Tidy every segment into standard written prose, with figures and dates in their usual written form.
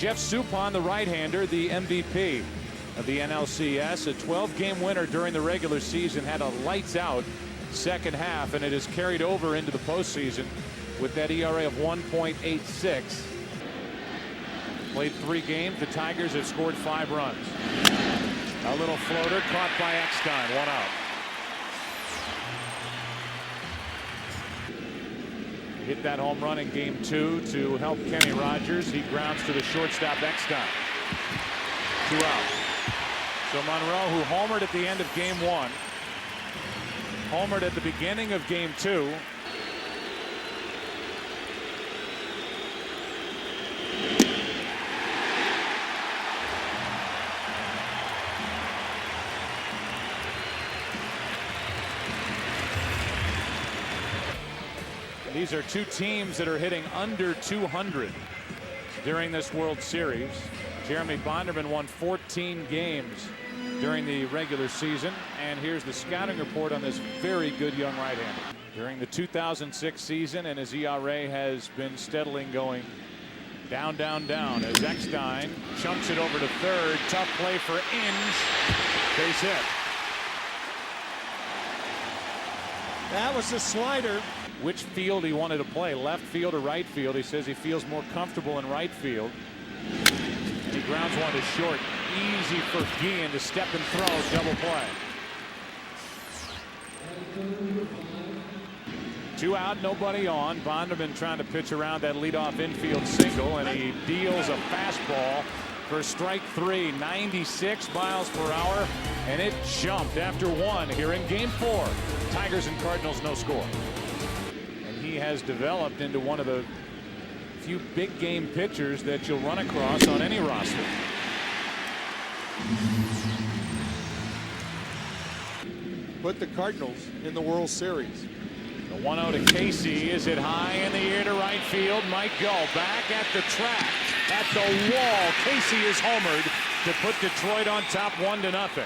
Jeff Suppan, the right-hander, the MVP of the NLCS, a 12-game winner during the regular season, had a lights-out second half, and it has carried over into the postseason with that ERA of 1.86. Played 3 games. The Tigers have scored 5 runs. A little floater caught by Eckstein, 1 out. Hit that home run in game 2 to help Kenny Rogers. He grounds to the shortstop Eckstein. 2 out. So Monroe, who homered at the end of game 1, homered at the beginning of game 2. These are 2 teams that are hitting under 200 during this World Series. Jeremy Bonderman won 14 games during the regular season, and here's the scouting report on this very good young right-hander. During the 2006 season, and his ERA has been steadily going down, down, down as Eckstein chunks it over to third. Tough play for Inge. Base hit. That was a slider. Which field he wanted to play, left field or right field. He says he feels more comfortable in right field. And he grounds one to short. Easy for Guillen to step and throw. Double play. 2 out, nobody on. Bonderman trying to pitch around that leadoff infield single, and he deals a fastball for strike 3. 96 miles per hour, and it jumped after 1 here in game 4. Tigers and Cardinals, no score. He has developed into one of the few big game pitchers that you'll run across on any roster. Put the Cardinals in the World Series. The 1-0 to Casey. Is it high in the air to right field? Might go back at the track, at the wall. Casey is homered to put Detroit on top 1-0.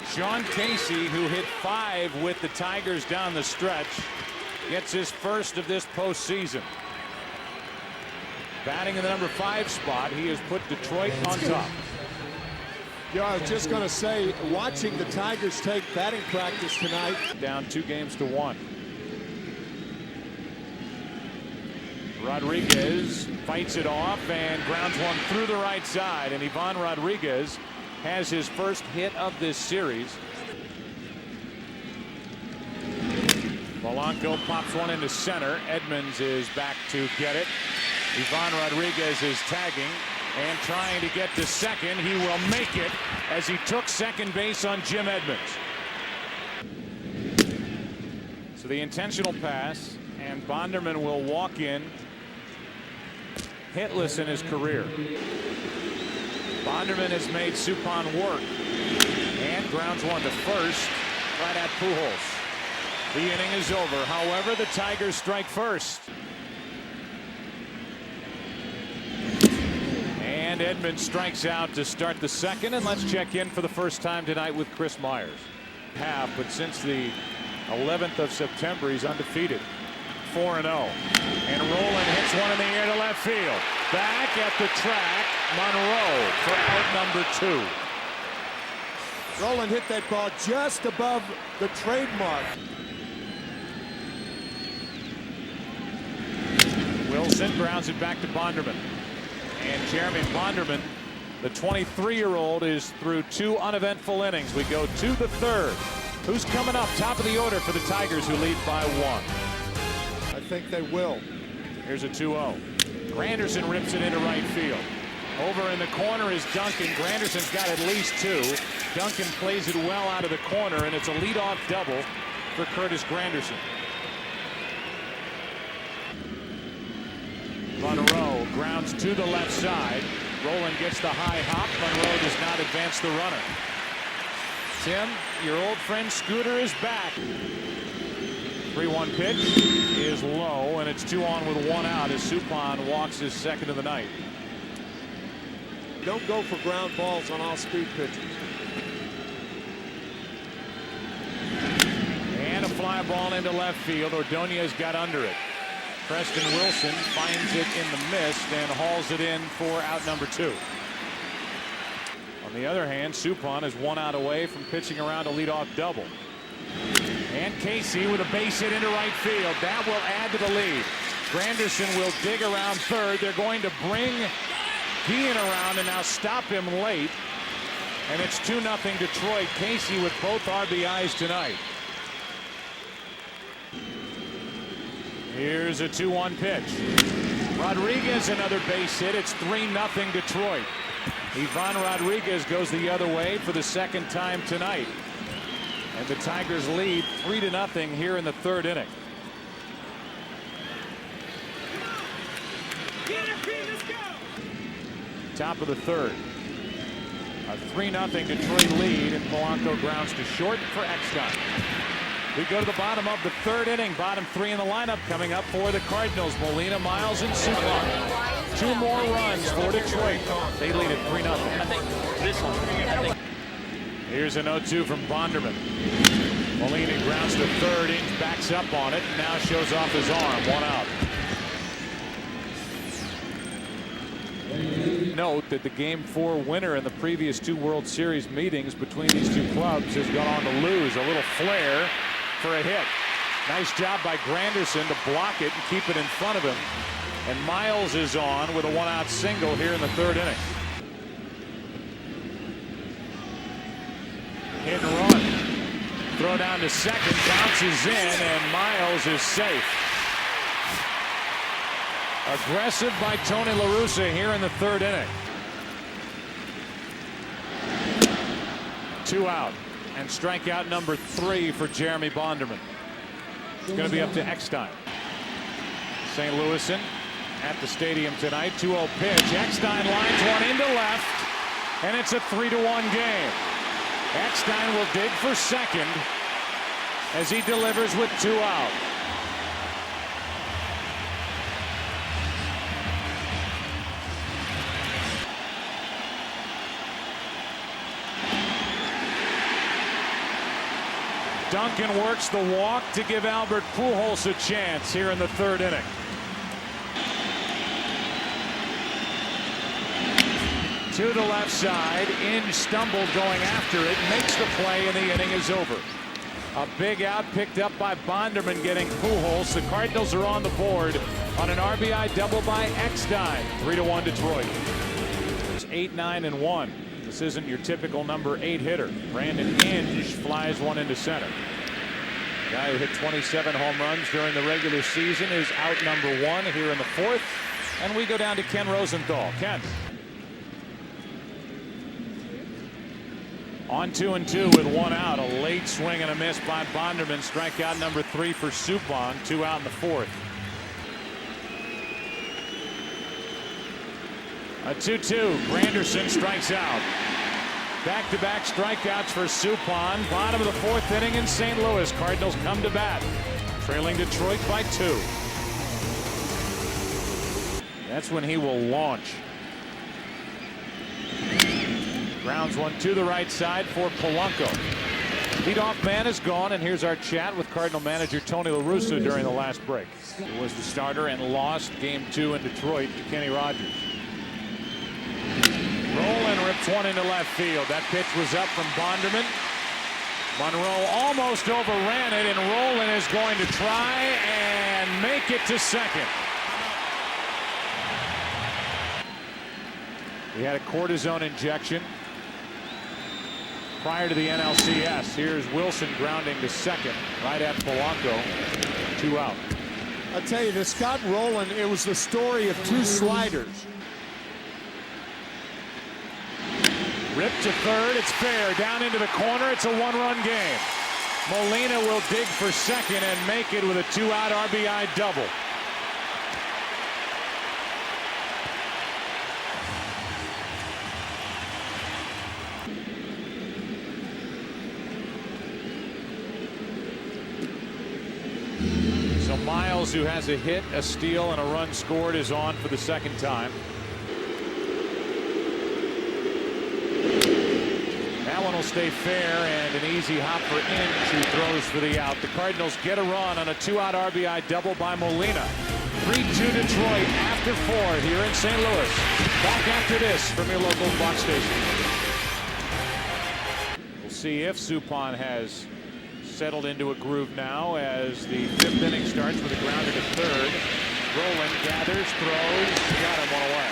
Sean Casey, who hit 5 with the Tigers down the stretch, gets his first of this postseason. Batting in the number 5 spot, he has put Detroit on top. Yeah, I was just going to say, watching the Tigers take batting practice tonight. Down 2 games to 1. Rodriguez fights it off and grounds one through the right side, and Ivan Rodriguez has his first hit of this series. Polanco pops one into center. Edmonds is back to get it. Ivan Rodriguez is tagging and trying to get to second. He will make it as he took second base on Jim Edmonds. So the intentional pass, and Bonderman will walk in hitless in his career. Bonderman has made Suppan work and grounds one to first right at Pujols. The inning is over. However, the Tigers strike first. And Edmonds strikes out to start the second. And let's check in for the first time tonight with Chris Myers. But since the 11th of September, he's undefeated. 4-0. And Roland hits one in the air to left field. Back at the track, Monroe for out number 2. Roland hit that ball just above the trademark. Wilson grounds it back to Bonderman. And Jeremy Bonderman, the 23-year-old, is through 2 uneventful innings. We go to the 3rd. Who's coming up? Top of the order for the Tigers, who lead by 1. I think they will. Here's a 2-0. Granderson rips it into right field. Over in the corner is Duncan. Granderson's got at least 2. Duncan plays it well out of the corner, and it's a leadoff double for Curtis Granderson. Monroe grounds to the left side. Roland gets the high hop. Monroe does not advance the runner. Tim, your old friend Scooter is back. 3-1 pitch is low, and it's 2 on with 1 out as Suppan walks his second of the night. Don't go for ground balls on all-speed pitches. And a fly ball into left field. Ordonez got under it. Preston Wilson finds it in the mist and hauls it in for out number 2. On the other hand, Suppan is 1 out away from pitching around a leadoff double. And Casey with a base hit into right field. That will add to the lead. Granderson will dig around third. They're going to bring Guillen around and now stop him late. And it's 2-0 Detroit. Casey with both RBIs tonight. Here's a 2-1 pitch. Rodriguez another base hit. It's 3-0 Detroit. Ivan Rodriguez goes the other way for the second time tonight. And the Tigers lead 3-0 here in the 3rd inning. Top of the 3rd. A 3-0 Detroit lead, and Polanco grounds to short for Eckstein. We go to the bottom of the 3rd inning. Bottom 3 in the lineup coming up for the Cardinals. Molina, Miles, and Suppan. 2 more runs for Detroit. They lead at 3-0. I think this one. Here's an 0-2 from Bonderman. Molina grounds to 3rd. Ings backs up on it and now shows off his arm. 1 out. Note that the Game 4 winner in the previous 2 World Series meetings between these 2 clubs has gone on to lose. A little flare for a hit. Nice job by Granderson to block it and keep it in front of him. And Miles is on with a 1-out single here in the 3rd inning. Hit and run. Throw down to second. Bounces in and Miles is safe. Aggressive by Tony La Russa here in the 3rd inning. 2 out. And strikeout number 3 for Jeremy Bonderman. It's going to be up to Eckstein. St. Louisan at the stadium tonight. 2-0 pitch. Eckstein lines one into left. And it's a 3-1 game. Eckstein will dig for second as he delivers with 2 out. Duncan works the walk to give Albert Pujols a chance here in the 3rd inning. To the left side. Inge stumbled going after it. Makes the play and the inning is over. A big out picked up by Bonderman getting Pujols. The Cardinals are on the board on an RBI double by Eckstein. 3-1 Detroit. It's 8-9-1. This isn't your typical number 8 hitter. Brandon Inge flies one into center. The guy who hit 27 home runs during the regular season is out number 1 here in the 4th. And we go down to Ken Rosenthal. Ken. On 2-2 with 1 out. A late swing and a miss by Bonderman. Strikeout number 3 for Suppan. 2 out in the 4th. A 2-2. Granderson strikes out. Back-to-back strikeouts for Suppan. Bottom of the 4th inning in St. Louis. Cardinals come to bat. Trailing Detroit by 2. That's when he will launch. Grounds one to the right side for Polanco. Leadoff man is gone, and here's our chat with Cardinal manager Tony La Russa during the last break. He was the starter and lost Game 2 in Detroit to Kenny Rogers. Rolen rips one into left field. That pitch was up from Bonderman. Monroe almost overran it, and Rolen is going to try and make it to second. He had a cortisone injection prior to the NLCS. Here's Wilson grounding to second right at Polanco. 2 out. I'll tell you, the Scott Rolen, it was the story of 2 sliders. Ripped to third. It's fair. Down into the corner. It's a 1-run game. Molina will dig for second and make it with a 2-out RBI double. So Miles, who has a hit, a steal, and a run scored, is on for the 2nd time. That one will stay fair, and an easy hop for Inge, who throws for the out. The Cardinals get a run on a 2-out RBI double by Molina. 3-2 Detroit after 4 here in St. Louis. Back after this from your local Fox station. We'll see if Suppan has settled into a groove now as the 5th inning starts with a grounder to third. Rowland gathers, throws, got him one away.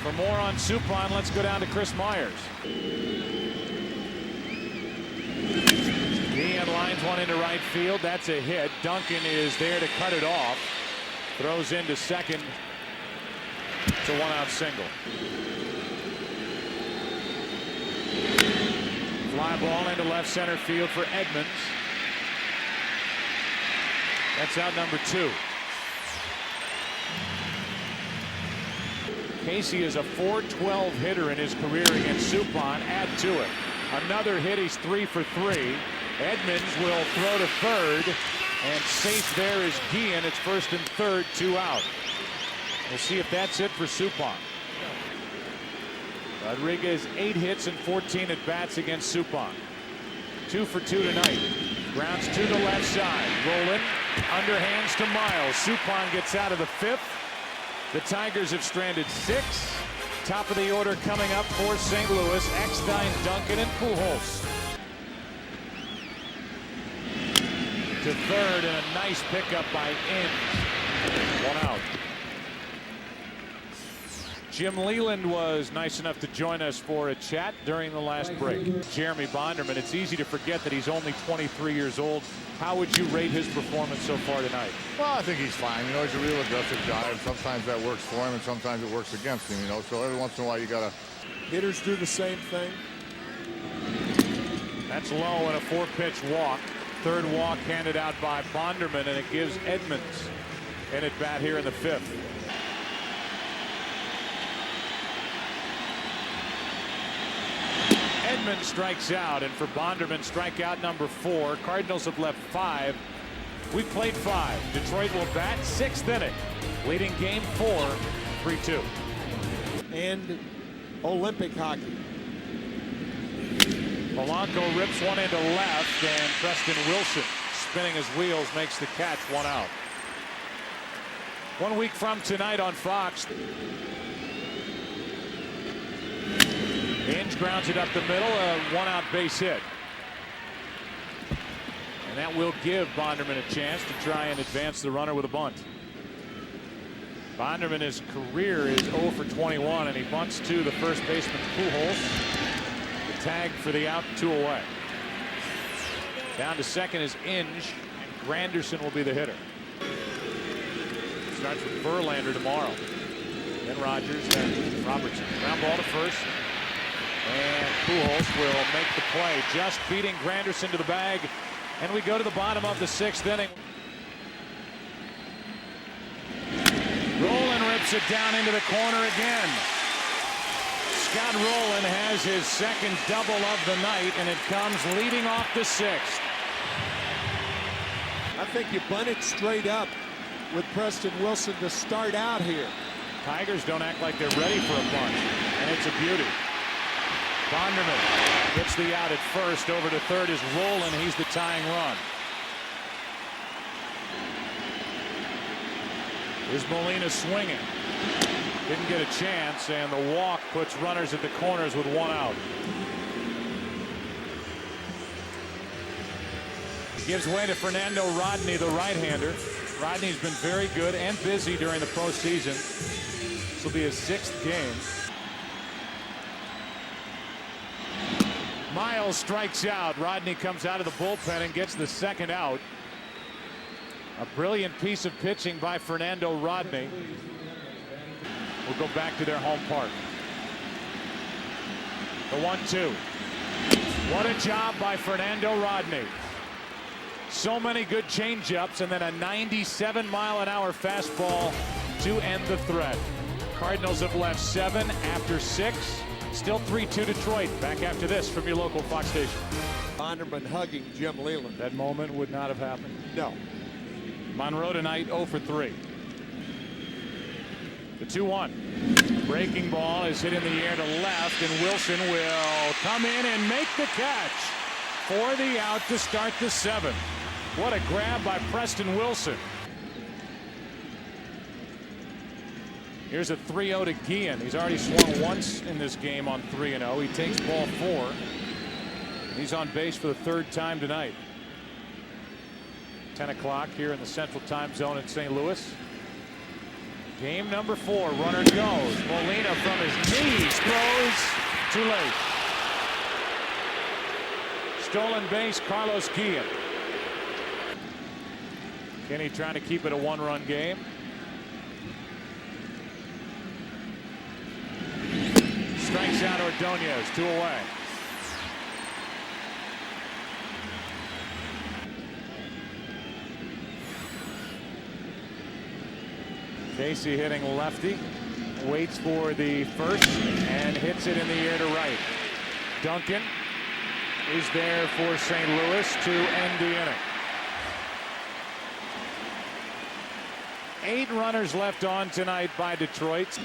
For more on Suppan, let's go down to Chris Myers. Ian lines one into right field. That's a hit. Duncan is there to cut it off. Throws into second. It's a 1-out single. Fly ball into left center field for Edmonds. That's out number 2. Casey is a .412 hitter in his career against Suppan. Add to it another hit. He's 3 for 3. Edmonds will throw to third, and safe there is Guillen. It's first and third, 2 out. We'll see if that's it for Suppan. Rodriguez 8 hits and 14 at bats against Suppan. 2 for 2 tonight. Grounds to the left side. Rowland underhands to Miles. Suppan gets out of the 5th. The Tigers have stranded 6. Top of the order coming up for St. Louis. Eckstein, Duncan, and Pujols. To third, and a nice pickup by Inge. 1 out. Jim Leland was nice enough to join us for a chat during the last break. Jeremy Bonderman, it's easy to forget that he's only 23 years old. How would you rate his performance so far tonight? Well, I think he's fine. You know, he's a real aggressive guy. Sometimes that works for him, and sometimes it works against him, you know. So every once in a while, you got to... Hitters do the same thing. That's low and a 4-pitch walk. Third walk handed out by Bonderman, and it gives Edmonds an at bat here in the 5th. Edmonds strikes out, and for Bonderman, strikeout number 4. Cardinals have left 5. We've played 5. Detroit will bat 6th inning, leading game 4, 3-2. And Olympic hockey. Polanco rips one into left, and Preston Wilson, spinning his wheels, makes the catch. 1 out. 1 week from tonight on Fox. Inge grounds it up the middle, a 1-out base hit. And that will give Bonderman a chance to try and advance the runner with a bunt. Bonderman, his career is 0 for 21, and he bunts to the first baseman Pujols. The tag for the out, 2 away. Down to second is Inge, and Granderson will be the hitter. Starts with Verlander tomorrow. Then Rogers, then Robertson. Ground ball to first. And Pujols will make the play, just beating Granderson to the bag. And we go to the bottom of the 6th inning. Rowland rips it down into the corner again. Scott Rowland has his 2nd double of the night, and it comes leading off the 6th. I think you bunt it straight up with Preston Wilson to start out here. Tigers don't act like they're ready for a bunt, and it's a beauty. Bonderman gets the out at first. Over to third is Rowland. He's the tying run. Here's Molina swinging. Didn't get a chance, and the walk puts runners at the corners with 1 out. Gives way to Fernando Rodney, the right-hander. Rodney's been very good and busy during the postseason. This will be his 6th game. Miles strikes out. Rodney comes out of the bullpen and gets the 2nd out. A brilliant piece of pitching by Fernando Rodney. We'll go back to their home park. The 1-2. What a job by Fernando Rodney. So many good changeups, and then a 97-mile-an-hour fastball to end the threat. Cardinals have left 7 after 6. Still 3-2 Detroit. Back after this from your local Fox station. Bonderman hugging Jim Leland. That moment would not have happened. No. Monroe tonight 0 for 3. The 2-1. Breaking ball is hit in the air to left, and Wilson will come in and make the catch for the out to start the 7th. What a grab by Preston Wilson. Here's a 3-0 to Guillen. He's already swung once in this game on 3-0. He takes ball 4. He's on base for the 3rd time tonight. 10 o'clock here in the Central Time Zone in St. Louis. Game number 4. Runner goes. Molina from his knees throws too late. Stolen base, Carlos Guillen. Kenny trying to keep it a 1-run game. Strikes out Ordonez, 2 away. Casey hitting lefty, waits for the first and hits it in the air to right. Duncan is there for St. Louis to end the inning. 8 runners left on tonight by Detroit.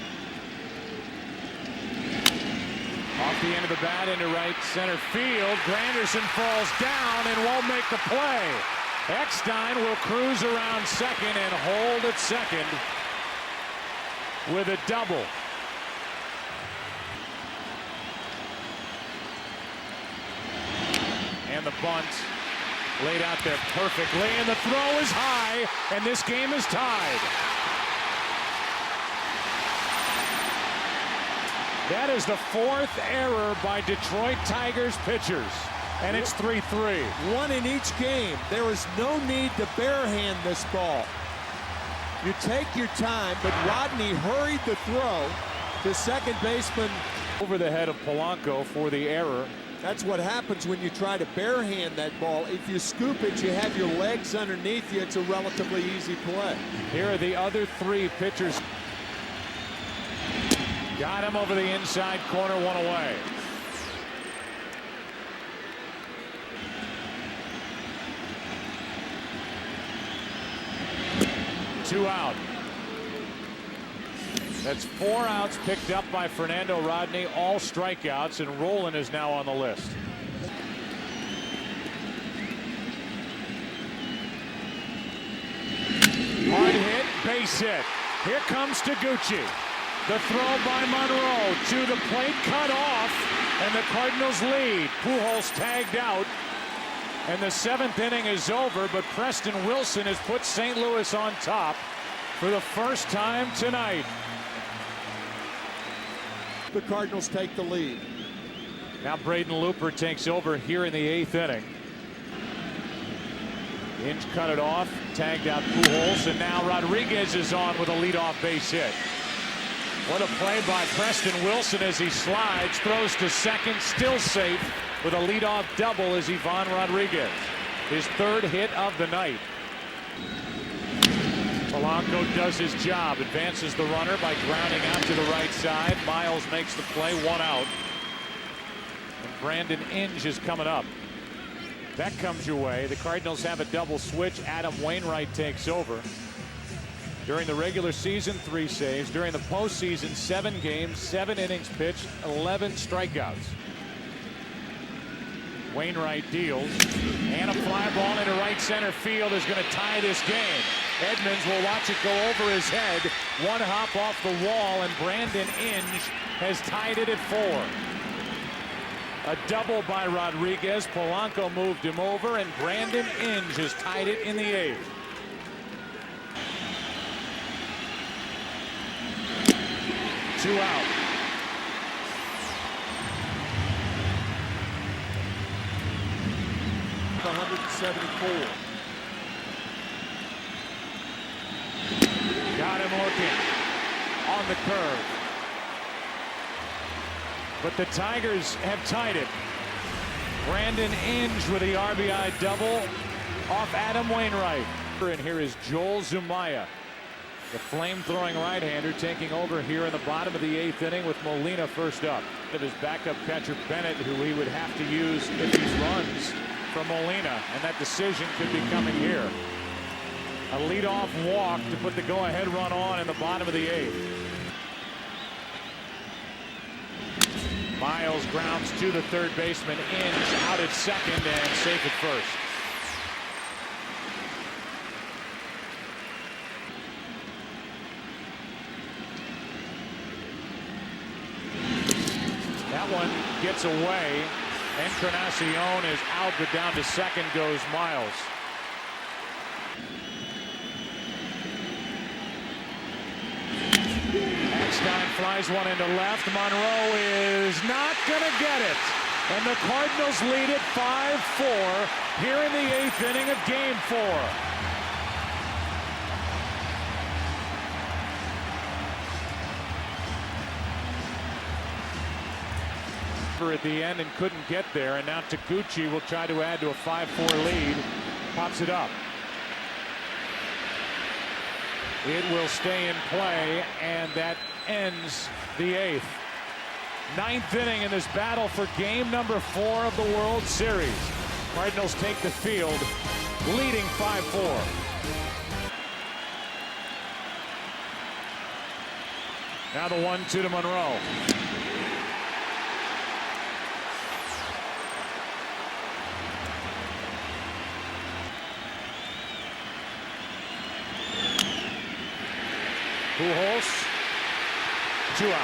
Off the end of the bat into right center field. Granderson falls down and won't make the play. Eckstein will cruise around second and hold at second with a double. And the bunt laid out there perfectly, and the throw is high, and this game is tied. That is the 4th error by Detroit Tigers pitchers, and it's 3-3. 1 in each game. There is no need to barehand this ball. You take your time, but Rodney hurried the throw to second baseman. Over the head of Polanco for the error. That's what happens when you try to barehand that ball. If you scoop it, you have your legs underneath you. It's a relatively easy play. Here are the other 3 pitchers. Got him over the inside corner, 1 away. Two out. That's 4 outs picked up by Fernando Rodney, all strikeouts, and Rolen is now on the list. Hard hit, base hit. Here comes Taguchi. The throw by Monroe to the plate, cut off, and the Cardinals lead. Pujols tagged out, and the 7th inning is over, but Preston Wilson has put St. Louis on top for the first time tonight. The Cardinals take the lead. Now Braden Looper takes over here in the 8th inning. Inge cut it off, tagged out Pujols, and now Rodriguez is on with a leadoff base hit. What a play by Preston Wilson as he slides, throws to second, still safe with a leadoff double is Ivan Rodriguez. His 3rd hit of the night. Polanco does his job, advances the runner by grounding out to the right side. Miles makes the play, 1 out. And Brandon Inge is coming up. That comes your way. The Cardinals have a double switch. Adam Wainwright takes over. During the regular season, 3 saves. During the postseason, 7 games, 7 innings pitched, 11 strikeouts. Wainwright deals, and a fly ball into right center field is going to tie this game. Edmonds will watch it go over his head. 1 hop off the wall, and Brandon Inge has tied it at 4. A double by Rodriguez. Polanco moved him over, and Brandon Inge has tied it in the 8th. Two out. The 174. Got him looking on the curve. But the Tigers have tied it. Brandon Inge with the RBI double off Adam Wainwright. And here is Joel Zumaya, the flame-throwing right-hander, taking over here in the bottom of the 8th inning with Molina first up. Of his backup catcher Bennett, who he would have to use if he runs from Molina, and that decision could be coming here. A leadoff walk to put the go-ahead run on in the bottom of the 8th. Miles grounds to the 3rd baseman. Inge out at second and safe at first. That one gets away. Encarnacion is out, but down to second goes Miles. Eckstein flies one into left. Monroe is not going to get it. And the Cardinals lead it 5-4 here in the 8th inning of Game 4. At the end and couldn't get there, and now Taguchi will try to add to a 5-4 lead. Pops it up. It will stay in play, and that ends the 8th. 9th inning in this battle for game number 4 of the World Series. Cardinals take the field, leading 5-4. Now the 1-2 to Monroe. Pujols, 2 out.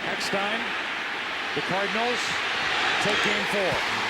Eckstein, the Cardinals take game 4.